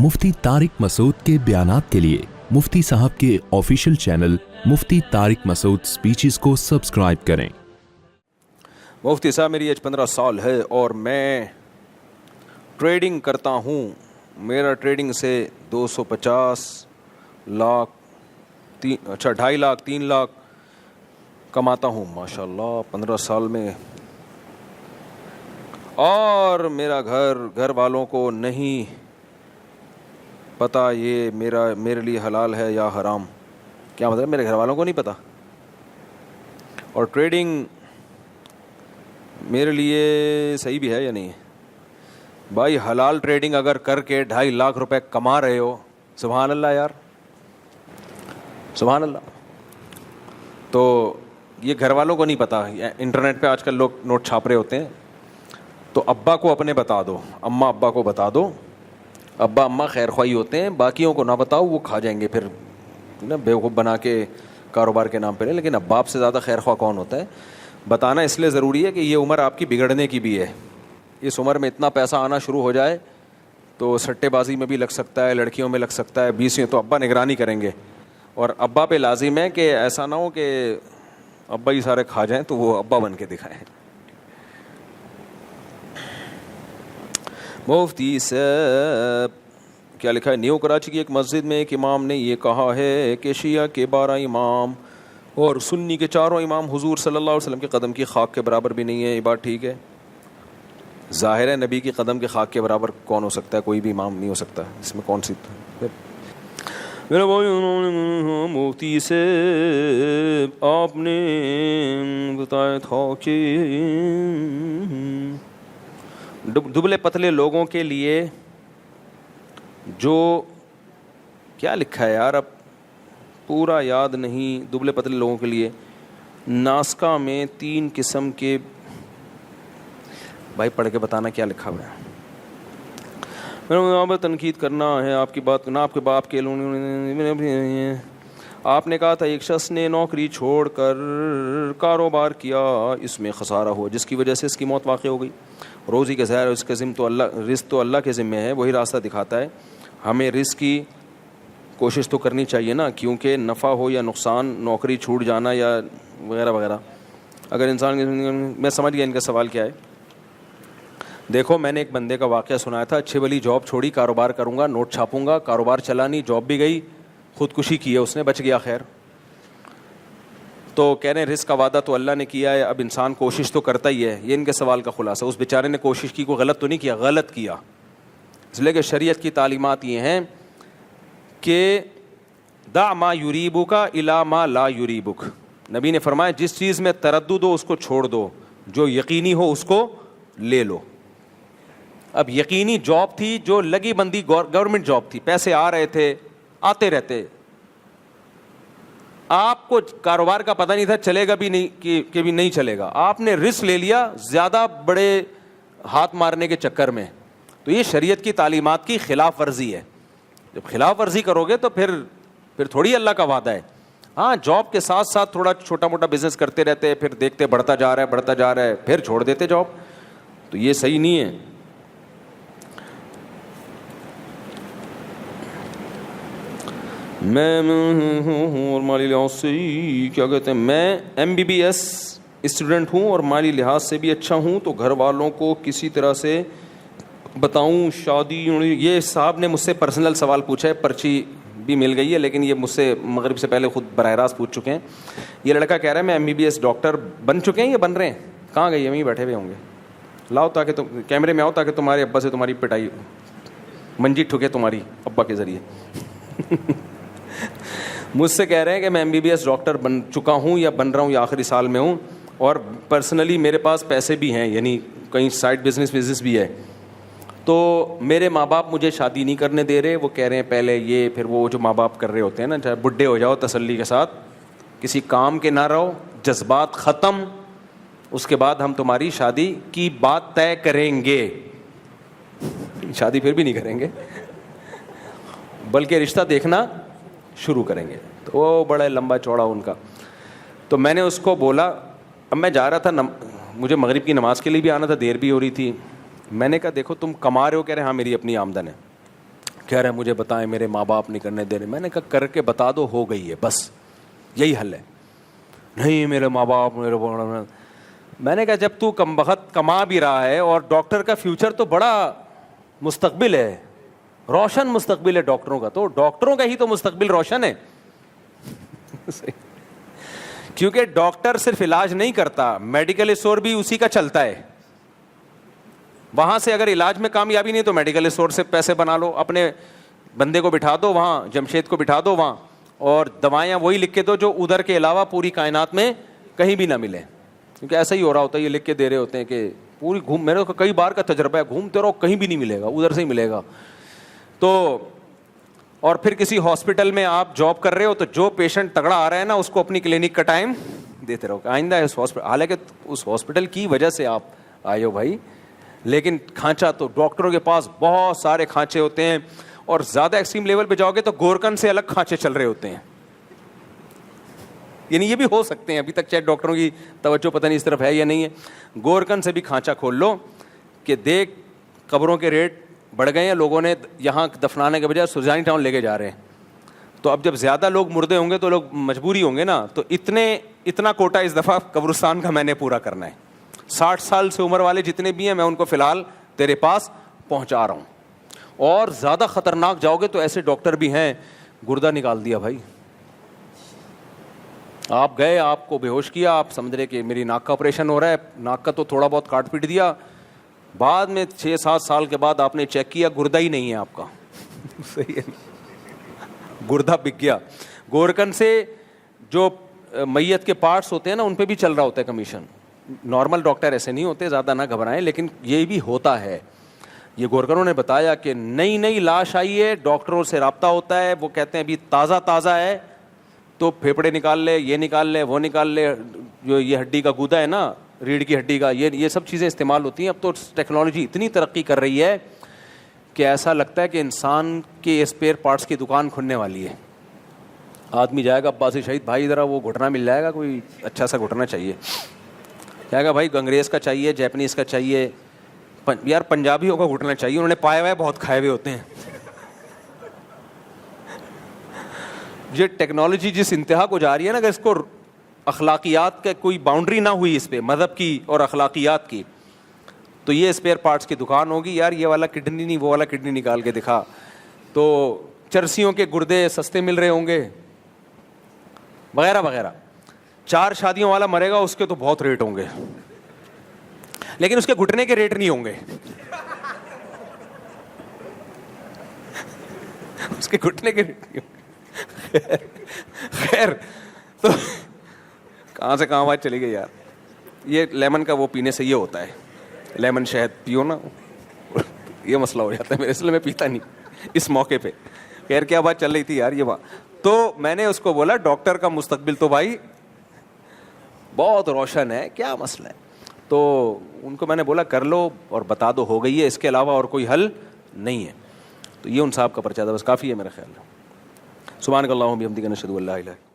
मुफ्ती तारिक मसूद के बयानात के लिए मुफ्ती साहब के ऑफिशियल चैनल मुफ्ती तारिक मसूद स्पीचेस को सब्सक्राइब करें। मुफ्ती साहब, मेरी एज 15 साल है और मैं ट्रेडिंग करता हूँ। मेरा ट्रेडिंग से 250 लाख 2.5 लाख 3 लाख कमाता हूँ माशाल्लाह 15 साल में। और मेरा घर वालों को नहीं पता ये मेरे लिए हलाल है या हराम। क्या मतलब? मेरे घर वालों को नहीं पता। और ट्रेडिंग मेरे लिए सही भी है या नहीं? भाई हलाल ट्रेडिंग अगर करके 2.5 लाख रुपए कमा रहे हो, सुभान अल्लाह यार, सुभान अल्लाह। तो ये घर वालों को नहीं पता। इंटरनेट पे आजकल लोग नोट छाप रहे होते हैं, तो अब्बा को अपने बता दो, अम्मा अब्बा को बता दो। अब्बा अम्मा खैर ख्वाही होते हैं, बाकियों को ना बताओ, वो खा जाएंगे फिर ना, बेवकूफ़ बना के कारोबार के नाम पे। लेकिन अब बाप से ज़्यादा खैर ख्वाह कौन होता है? बताना इसलिए ज़रूरी है कि ये उम्र आपकी बिगड़ने की भी है। इस उम्र में इतना पैसा आना शुरू हो जाए तो सट्टेबाजी में भी लग सकता है, लड़कियों में लग सकता है, 20 तो अब्बा निगरानी करेंगे। और अब्बा पे लाजिम है कि ऐसा ना हो कि अब्बा ही सारे खा जाएं तो वो अब्बा बन के दिखाएं। मुफ्ती साहब, क्या लिखा है? न्यू कराची की एक मस्जिद में एक इमाम ने ये कहा है कि शिया के 12 इमाम और सुन्नी के 4 इमाम हुजूर सल्लल्लाहु अलैहि वसल्लम के कदम की खाक के बराबर भी नहीं है। ये बात ठीक है? ज़ाहिर है नबी की कदम के खाक के बराबर कौन हो सकता है? कोई भी इमाम नहीं हो सकता। इसमें कौन सी मेरा भाई उन्होंने मुफ्ती से आपने बताया था कि दुबले पतले लोगों के लिए जो क्या लिखा है यार, अब पूरा याद नहीं। दुबले पतले लोगों के लिए नास्का में 3 किस्म के, भाई पढ़ के बताना क्या लिखा हुआ है। मेरा तनकीद करना है आपकी बात ना, आपके बाप के आपने कहा था एक शख्स ने नौकरी छोड़कर कारोबार किया, इसमें खसारा हुआ जिसकी वजह से इसकी मौत वाक़ हो गई। रोज़ी का ज़ाहिर उसके ज़िम्मे तो अल्लाह, रिस्क तो अल्लाह के ज़िम्मे है, वही रास्ता दिखाता है। हमें रिस्क की कोशिश तो करनी चाहिए ना, क्योंकि नफ़ा हो या नुकसान, नौकरी छूट जाना या वगैरह वगैरह, अगर इंसान की ज़िंदगी। मैं समझ गया इनका सवाल क्या है। देखो, मैंने एक बंदे का वाक़या सुनाया था, अच्छी वाली जॉब छोड़ी, कारोबार करूँगा, नोट छापूँगा, कारोबार चला नहीं, जॉब भी गई, ख़ुदकुशी की है उसने, बच गया खैर। तो कह रहे हैं रिस्क का वादा तो अल्लाह ने किया है, अब इंसान कोशिश तो करता ही है। ये इनके सवाल का खुलासा। उस बेचारे ने कोशिश की, कोई गलत तो नहीं किया? गलत किया। इसलिए कि शरीयत की तालीमात ये हैं कि दा मा युरीबुका इला मा ला युरीबुक। नबी ने फरमाया जिस चीज़ में तरद्दुद हो उसको छोड़ दो, जो यकीनी हो उसको ले लो। अब यकीनी जॉब थी, जो लगी बंदी गवर्नमेंट जॉब थी, पैसे आ रहे थे, आते रहते। आपको कारोबार का पता नहीं था चलेगा भी नहीं कि भी नहीं चलेगा, आपने रिस्क ले लिया ज़्यादा बड़े हाथ मारने के चक्कर में। तो ये शरीयत की तालीमात की खिलाफ वर्जी है। जब खिलाफ वर्जी करोगे तो फिर थोड़ी अल्लाह का वादा है। हाँ, जॉब के साथ साथ थोड़ा छोटा मोटा बिजनेस करते रहते हैं, फिर देखते बढ़ता जा रहा है, फिर छोड़ देते जॉब। तो ये सही नहीं है। मैं और माली लिहाज से क्या कहते हैं, मैं MBBS स्टूडेंट हूँ और माली लिहाज से भी अच्छा हूँ, तो घर वालों को किसी तरह से बताऊँ शादी? ये साहब ने मुझसे पर्सनल सवाल पूछा है, पर्ची भी मिल गई है, लेकिन ये मुझसे मगरिब से पहले खुद बराह रास्त पूछ चुके हैं। ये लड़का कह रहा है मैं MBBS डॉक्टर बन चुके हैं या बन रहे हैं? कहाँ गए? यहीं बैठे हुए होंगे। लाओ ताकि तुम कैमरे में आओ, ताकि तुम्हारे अब्बा से तुम्हारी पिटाई मंजी ठुके तुम्हारी अब्बा के ज़रिए। मुझसे कह रहे हैं कि मैं MBBS डॉक्टर बन चुका हूँ या बन रहा हूँ या आखिरी साल में हूँ, और पर्सनली मेरे पास पैसे भी हैं, यानी कहीं साइड बिजनेस भी है। तो मेरे माँ बाप मुझे शादी नहीं करने दे रहे। वो कह रहे हैं पहले ये, फिर वो जो माँ बाप कर रहे होते हैं ना, चाहे बुढ़े हो जाओ तसल्ली के साथ, किसी काम के ना रहो, जज्बात ख़त्म, उसके बाद हम तुम्हारी शादी की बात तय करेंगे। शादी फिर भी नहीं करेंगे, बल्कि रिश्ता देखना शुरू करेंगे। तो वो बड़ा लंबा चौड़ा उनका। तो मैंने उसको बोला, अब मैं जा रहा था, मुझे मगरिब की नमाज़ के लिए भी आना था, देर भी हो रही थी। मैंने कहा देखो तुम कमा रहे हो? कह रहे हाँ मेरी अपनी आमदन है। کہہ رہے ہیں مجھے بتائیں میرے ماں باپ نہیں کرنے دے رہے. میں نے کہا کر کے بتا دو, ہو گئی ہے بس, یہی حل ہے. نہیں میرے ماں باپ میرے. میں نے کہا جب تو کم بخت کما بھی رہا ہے اور ڈاکٹر کا فیوچر تو بڑا مستقبل ہے, روشن مستقبل ہے ڈاکٹروں کا, تو ڈاکٹروں کا ہی تو مستقبل روشن ہے. کیونکہ ڈاکٹر صرف علاج نہیں کرتا, میڈیکل اسٹور بھی اسی کا چلتا ہے. وہاں سے اگر علاج میں کامیابی نہیں تو میڈیکل اسٹور سے پیسے بنا لو, اپنے بندے کو بٹھا دو وہاں, جمشید کو بٹھا دو وہاں, اور دوائیاں وہی لکھ کے دو جو ادھر کے علاوہ پوری کائنات میں کہیں بھی نہ ملے. کیونکہ ایسا ہی ہو رہا ہوتا ہے, یہ لکھ کے دے رہے ہوتے ہیں کہ پوری میرے کو کئی بار کا تجربہ ہے, گھومتے رہو کہیں بھی نہیں ملے گا, ادھر سے ہی ملے گا. تو اور پھر کسی ہاسپٹل میں آپ جاب کر رہے ہو تو جو پیشنٹ تگڑا آ رہا ہے نا اس کو اپنی کلینک کا ٹائم دیتے رہو, آئندہ اس ہاسپٹل, حالانکہ اس ہاسپٹل کی وجہ سے آپ آئے ہو بھائی, لیکن کھانچا تو ڈاکٹروں کے پاس بہت سارے کھانچے ہوتے ہیں, اور زیادہ ایکسٹریم لیول پہ جاؤ گے تو گورکن سے الگ کھانچے چل رہے ہوتے ہیں. یعنی یہ بھی ہو سکتے ہیں, ابھی تک چاہے ڈاکٹروں کی توجہ پتہ نہیں اس طرف ہے یا نہیں ہے. گورکن سے بھی کھانچا کھول لو کہ دیکھ قبروں کے ریٹ بڑھ گئے ہیں, لوگوں نے یہاں دفنانے کے بجائے سرجانی ٹاؤن لے کے جا رہے ہیں. تو اب جب زیادہ لوگ مردے ہوں گے تو لوگ مجبوری ہوں گے نا, تو اتنا کوٹا اس دفعہ قبرستان کا میں نے پورا کرنا ہے. 60 سال سے عمر والے جتنے بھی ہیں میں ان کو فی الحال تیرے پاس پہنچا رہا ہوں. اور زیادہ خطرناک جاؤ گے تو ایسے ڈاکٹر بھی ہیں, گردہ نکال دیا بھائی, آپ گئے, آپ کو بے ہوش کیا, آپ سمجھ رہے کہ میری ناک کا آپریشن ہو رہا ہے, ناک کا تو تھوڑا بہت کاٹ پیٹ دیا, بعد میں 6-7 سال کے بعد آپ نے چیک کیا گردہ ہی نہیں ہے آپ کا. صحیح ہے, گردہ بک گیا. گورکن سے جو میت کے پارٹس ہوتے ہیں نا ان پہ بھی چل رہا ہوتا ہے کمیشن. نارمل ڈاکٹر ایسے نہیں ہوتے, زیادہ نہ گھبرائیں, لیکن یہ بھی ہوتا ہے. یہ گورکنوں نے بتایا کہ نئی لاش آئی ہے, ڈاکٹروں سے رابطہ ہوتا ہے, وہ کہتے ہیں ابھی تازہ ہے, تو پھیپڑے نکال لے, یہ نکال لے, وہ نکال لے, جو یہ ہڈی کا گودا ہے نا, ریڑھ کی ہڈی کا, یہ سب چیزیں استعمال ہوتی ہیں. اب تو ٹیکنالوجی اتنی ترقی کر رہی ہے کہ ایسا لگتا ہے کہ انسان کے اسپیئر پارٹس کی دکان کھلنے والی ہے. آدمی جائے گا عباسی شہید, بھائی ذرا وہ گھٹنا مل جائے گا, کوئی اچھا سا گھٹنا چاہیے, کہے گا بھائی انگریز کا چاہیے, جیپنیز کا چاہیے, یار پنجابیوں کا گھٹنا چاہیے, انہوں نے پائے ہوئے بہت کھائے ہوئے ہوتے ہیں. یہ ٹیکنالوجی جس انتہا کو جا رہی ہے نا, کہ اس کو اخلاقیات کا کوئی باؤنڈری نہ ہوئی اس پہ, مذہب کی اور اخلاقیات کی, تو یہ اسپیئر پارٹس کی دکان ہوگی. یار یہ والا کڈنی نہیں, وہ والا کڈنی نکال کے دکھا, تو چرسیوں کے گردے سستے مل رہے ہوں گے وغیرہ وغیرہ. 4 شادیوں والا مرے گا, اس کے تو بہت ریٹ ہوں گے, لیکن اس کے گھٹنے کے ریٹ نہیں ہوں گے. اس کے گھٹنے کے ریٹ نہیں ہوں گے. خیر, تو کہاں سے کہاں بات چلی گئی یار. یہ لیمن کا وہ پینے سے یہ ہوتا ہے, لیمن شہد پیو نا, یہ مسئلہ ہو جاتا ہے میرے, اس لیے میں پیتا نہیں اس موقع پہ. خیر کیا بات چل رہی تھی یار, یہ بات تو میں نے اس کو بولا ڈاکٹر کا مستقبل تو بھائی بہت روشن ہے, کیا مسئلہ ہے. تو ان کو میں نے بولا کر لو اور بتا دو, ہو گئی ہے, اس کے علاوہ اور کوئی حل نہیں ہے. تو یہ ان صاحب کا پرچہ تھا, بس کافی ہے میرا خیال. سبحانک اللہم و بحمدک نشہد ان لا الہ الا انت.